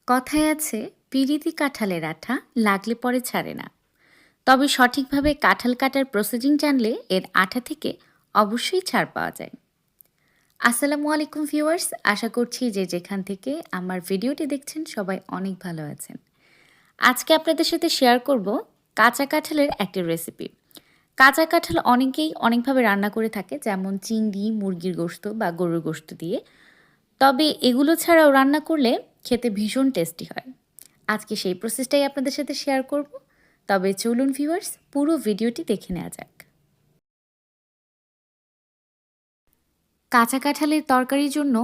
কথায় আছে পিরিতি কাঁঠালের আঠা লাগলে পরে ছাড়ে না। তবে সঠিকভাবে কাঁঠাল কাটার প্রসেসিং জানলে এর আঠা থেকে অবশ্যই ছাড় পাওয়া যায়। আসসালামু আলাইকুম ভিউয়ার্স, আশা করছি যে যেখান থেকে আমার ভিডিওটি দেখছেন সবাই অনেক ভালো আছেন। আজকে আপনাদের সাথে শেয়ার করব কাঁচা কাঁঠালের একটি রেসিপি। কাঁচা কাঁঠাল অনেকেই অনেকভাবে রান্না করে থাকে, যেমন চিংড়ি, মুরগির গোশত বা গরুর গোশত দিয়ে। তবে এগুলো ছাড়াও রান্না করলে খেতে ভীষণ টেস্টি হয়। আজকে সেই প্রসেসটাই আপনাদের সাথে শেয়ার করব। তবে চলুন ভিউয়ার্স, পুরো ভিডিওটি দেখে নেওয়া যাক। কাঁচা কাঁঠালের তরকারির জন্য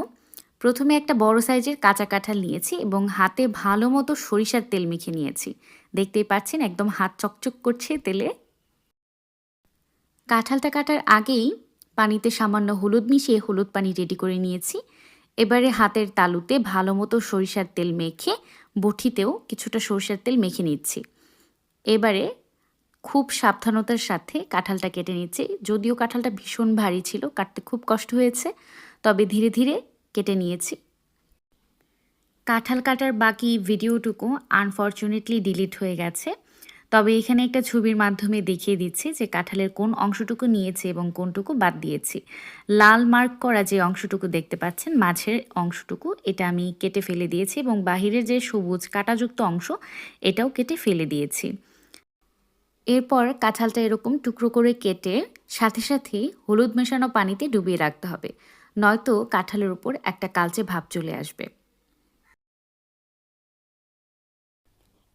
প্রথমে একটা বড় সাইজের কাঁচা কাঁঠাল নিয়েছি এবং হাতে ভালো মতো সরিষার তেল মেখে নিয়েছি। দেখতেই পাচ্ছেন একদম হাত চকচক করছে তেলে। কাঁঠালটা কাটার আগেই পানিতে সামান্য হলুদ মিশিয়ে হলুদ পানি রেডি করে নিয়েছি। এবারে হাতের তালুতে ভালো মতো সরিষার তেল মেখে বটিতেও কিছুটা সরিষার তেল মেখে নিচ্ছি। এবারে খুব সাবধানতার সাথে কাঁঠালটা কেটে নিচ্ছি। যদিও কাঁঠালটা ভীষণ ভারী ছিল, কাটতে খুব কষ্ট হয়েছে, তবে ধীরে ধীরে কেটে নিয়েছি। কাঁঠাল কাটার বাকি ভিডিওটুকু আনফরচুনেটলি ডিলিট হয়ে গেছে। তবে এখানে একটা ছবির মাধ্যমে দেখিয়ে দিচ্ছি যে কাঁঠালের কোন অংশটুকু নিয়েছি এবং কোনটুকু বাদ দিয়েছি। লাল মার্ক করা যে অংশটুকু দেখতে পাচ্ছেন, মাঝের অংশটুকু, এটা আমি কেটে ফেলে দিয়েছি এবং বাহিরের যে সবুজ কাঁটাযুক্ত অংশ এটাও কেটে ফেলে দিয়েছি। এরপর কাঁঠালটা এরকম টুকরো করে কেটে সাথে সাথেই হলুদ মেশানো পানিতে ডুবিয়ে রাখতে হবে, নয়তো কাঁঠালের উপর একটা কালচে ভাব চলে আসবে।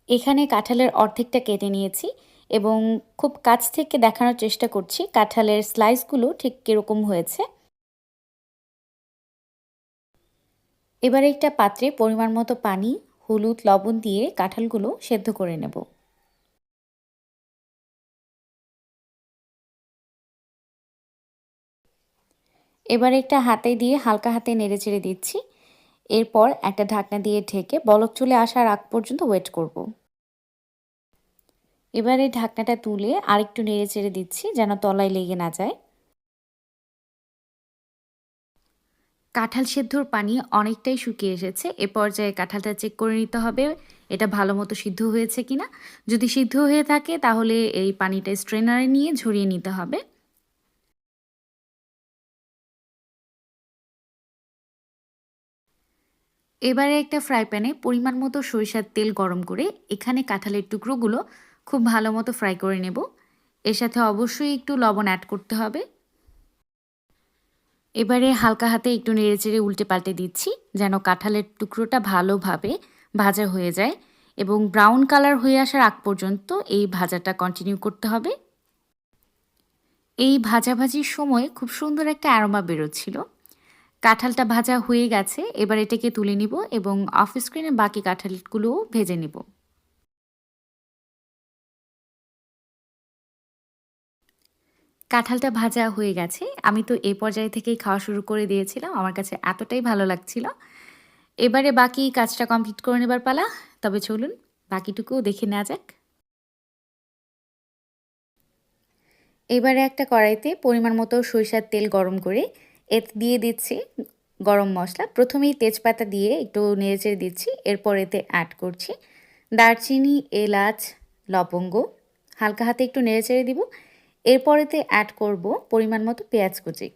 এখানে কাঁঠালের অর্ধেকটা কেটে নিয়েছি এবং খুব কাছ থেকে দেখানোর চেষ্টা করছি কাঁঠালের স্লাইসগুলো ঠিক কীরকম হয়েছে। এবার একটা পাত্রে পরিমাণ মতো পানি, হলুদ, লবণ দিয়ে কাঁঠালগুলো সেদ্ধ করে নেব। এবার একটা হাতে দিয়ে হালকা হাতে নেড়ে চেড়ে দিচ্ছি। এরপর একটা ঢাকনা দিয়ে ঢেকে বলক চলে আসার আগ পর্যন্ত ওয়েট করব। এবার এই ঢাকনাটা তুলে আরেকটু নেড়ে চেড়ে দিচ্ছি যেন তলায় লেগে না যায়। কাঁঠাল সেদ্ধর পানি অনেকটাই শুকিয়ে এসেছে। এ পর্যায়ে কাঁঠালটা চেক করে নিতে হবে এটা ভালো মতো সিদ্ধ হয়েছে কিনা। যদি সিদ্ধ হয়ে থাকে তাহলে এই পানিটা স্ট্রেনারে নিয়ে ঝরিয়ে নিতে হবে। এবারে একটা ফ্রাই প্যানে পরিমাণ মতো সরিষার তেল গরম করে এখানে কাঁঠালের টুকরোগুলো খুব ভালো মতো ফ্রাই করে নেব। এর সাথে অবশ্যই একটু লবণ অ্যাড করতে হবে। এবারে হালকা হাতে একটু নেড়েচেড়ে উল্টে পাল্টে দিচ্ছি যেন কাঁঠালের টুকরোটা ভালোভাবে ভাজা হয়ে যায় এবং ব্রাউন কালার হয়ে আসার আগ পর্যন্ত এই ভাজাটা কন্টিনিউ করতে হবে। এই ভাজাভাজির সময় খুব সুন্দর একটা অ্যারোমা বেরোচ্ছিল। কাঁঠালটা ভাজা হয়ে গেছে, এবার এটাকে তুলে নিব এবং অফ স্ক্রিনে বাকি কাঁঠালগুলোও ভেজে নিব। কাঁঠালটা ভাজা হয়ে গেছে, আমি তো এই পর্যায়ে থেকেই খাওয়া শুরু করে দিয়েছিলাম, আমার কাছে এতটাই ভালো লাগছিল। এবারে বাকি কাজটা কমপ্লিট করে নেবার পালা। তবে চলুন বাকিটুকুও দেখে নেওয়া যাক। এবারে একটা কড়াইতে পরিমাণ মতো সরিষার তেল গরম করে এতে দিয়ে দিচ্ছি গরম মশলা। প্রথমেই তেজপাতা দিয়ে একটু নেড়েচেড়ে দিচ্ছি। এরপর এতে অ্যাড করছি দারচিনি, এলাচ, লবঙ্গ, হালকা হাতে একটু নেড়েচেড়ে দিব। এরপর এতে অ্যাড করব পরিমাণ মতো পেঁয়াজ কুচি।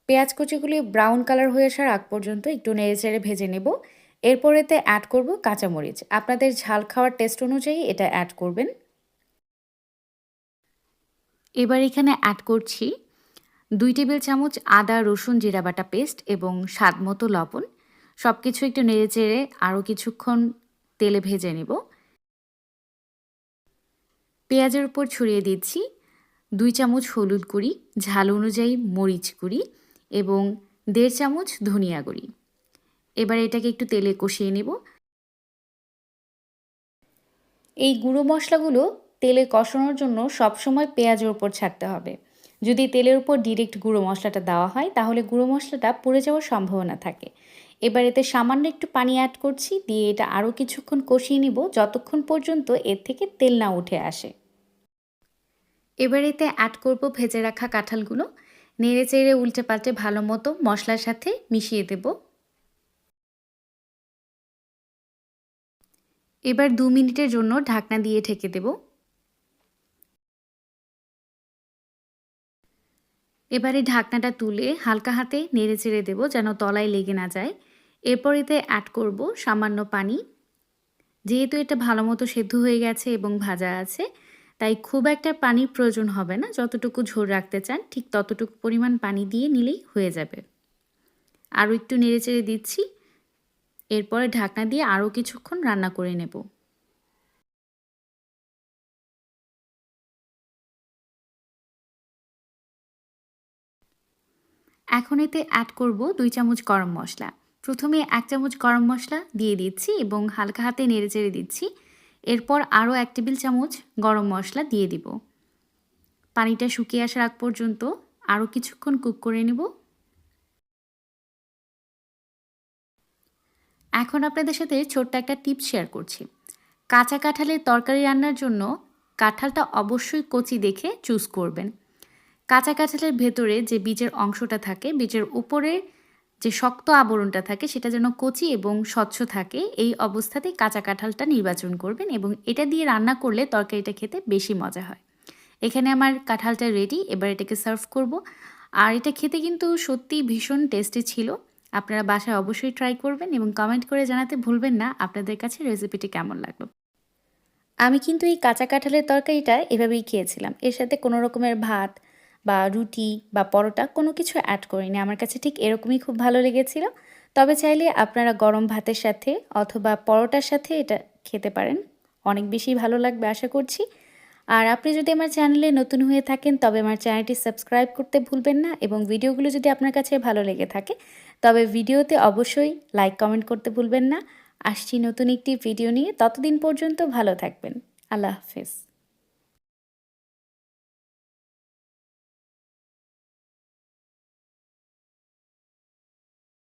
পেঁয়াজ কুচিগুলি ব্রাউন কালার হয়ে আসার আগ পর্যন্ত একটু নেড়েচেড়ে ভেজে নেব। এরপর এতে অ্যাড করব কাঁচামরিচ। আপনাদের ঝাল খাওয়ার টেস্ট অনুযায়ী এটা অ্যাড করবেন। এবার এখানে অ্যাড করছি 2 টেবিল চামচ আদা রসুন জিরা বাটা পেস্ট এবং স্বাদ মতো লবণ। সব কিছু একটু নেড়েচেড়ে আরও কিছুক্ষণ তেলে ভেজে নেব। পেঁয়াজের উপর ছড়িয়ে দিচ্ছি 2 চামচ হলুদ গুঁড়ি, ঝাল অনুযায়ী মরিচ গুঁড়ি এবং 1.5 চামচ ধনিয়া গুঁড়ি। এবার এটাকে একটু তেলে কষিয়ে নেব। এই গুঁড়ো মশলাগুলো তেলে কষানোর জন্য সবসময় পেঁয়াজের উপর ছাড়তে হবে। যদি তেলের উপর ডিরেক্ট গুঁড়ো মশলাটা দেওয়া হয় তাহলে গুঁড়ো মশলাটা পুড়ে যাওয়ার সম্ভাবনা থাকে। এবার এতে সামান্য একটু পানি অ্যাড করছি, দিয়ে এটা আরও কিছুক্ষণ কষিয়ে নিব যতক্ষণ পর্যন্ত এর থেকে তেল না উঠে আসে। এবার এতে অ্যাড করব ভেজে রাখা কাঁঠালগুলো। নেড়ে চেড়ে উল্টে পাল্টে ভালো মতো মশলার সাথে মিশিয়ে দেব। এবার 2 মিনিটের জন্য ঢাকনা দিয়ে ঢেকে দেব। এবারে ঢাকনাটা তুলে হালকা হাতে নেড়েচেড়ে দেব যেন তলায় লেগে না যায়। এরপর এতে অ্যাড করব সামান্য পানি। যেহেতু এটা ভালো মতো সেদ্ধ হয়ে গেছে এবং ভাজা আছে, তাই খুব একটা পানির প্রয়োজন হবে না। যতটুকু ঝোল রাখতে চান ঠিক ততটুকু পরিমাণ পানি দিয়ে নিলেই হয়ে যাবে। আরও একটু নেড়েচেড়ে দিচ্ছি। এরপরে ঢাকনা দিয়ে আরও কিছুক্ষণ রান্না করে নেব। এখন এতে অ্যাড করব 2 চামচ গরম মশলা। প্রথমে 1 চামচ গরম মশলা দিয়ে দিচ্ছি এবং হালকা হাতে নেড়েচেড়ে দিচ্ছি। এরপর আরও 1 টেবিল চামচ গরম মশলা দিয়ে দিব। পানিটা শুকিয়ে আসার আগ পর্যন্ত আরও কিছুক্ষণ কুক করে নেব। এখন আপনাদের সাথে ছোট্ট একটা টিপস শেয়ার করছি। কাঁচা কাঁঠালের তরকারি রান্নার জন্য কাঁঠালটা অবশ্যই কচি দেখে চুজ করবেন। কাঁচা কাঁঠালের ভেতরে যে বীজের অংশটা থাকে, বীজের উপরে যে শক্ত আবরণটা থাকে সেটা যেন কচি এবং স্বচ্ছ থাকে, এই অবস্থাতেই কাঁচা কাঁঠালটা নির্বাচন করবেন এবং এটা দিয়ে রান্না করলে তরকারিটা খেতে বেশি মজা হয়। এখানে আমার কাঁঠালটা রেডি, এবার এটাকে সার্ভ করব। আর এটা খেতে কিন্তু সত্যিই ভীষণ টেস্টি ছিল। আপনারা বাসায় অবশ্যই ট্রাই করবেন এবং কমেন্ট করে জানাতে ভুলবেন না আপনাদের কাছে রেসিপিটি কেমন লাগলো। আমি কিন্তু এই কাঁচা কাঁঠালের তরকারিটা এভাবেই খেয়েছিলাম। এর সাথে কোনো রকমের ভাত বা রুটি বা পরোটা কোনো কিছু অ্যাড করিনি। আমার কাছে ঠিক এরকমই খুব ভালো লেগেছিল। তবে চাইলে আপনারা গরম ভাতের সাথে অথবা পরোটার সাথে এটা খেতে পারেন। অনেক বেশি ভালো লাগবে আশা করছি। আর আপনি যদি আমার চ্যানেলে নতুন হয়ে থাকেন তবে আমার চ্যানেলটি সাবস্ক্রাইব করতে ভুলবেন না এবং ভিডিওগুলো যদি আপনার কাছে ভালো লেগে থাকে তবে ভিডিওতে অবশ্যই লাইক কমেন্ট করতে ভুলবেন না। আসছি নতুন একটি ভিডিও নিয়ে, ততদিন পর্যন্ত ভালো থাকবেন। আল্লাহ হাফেজ।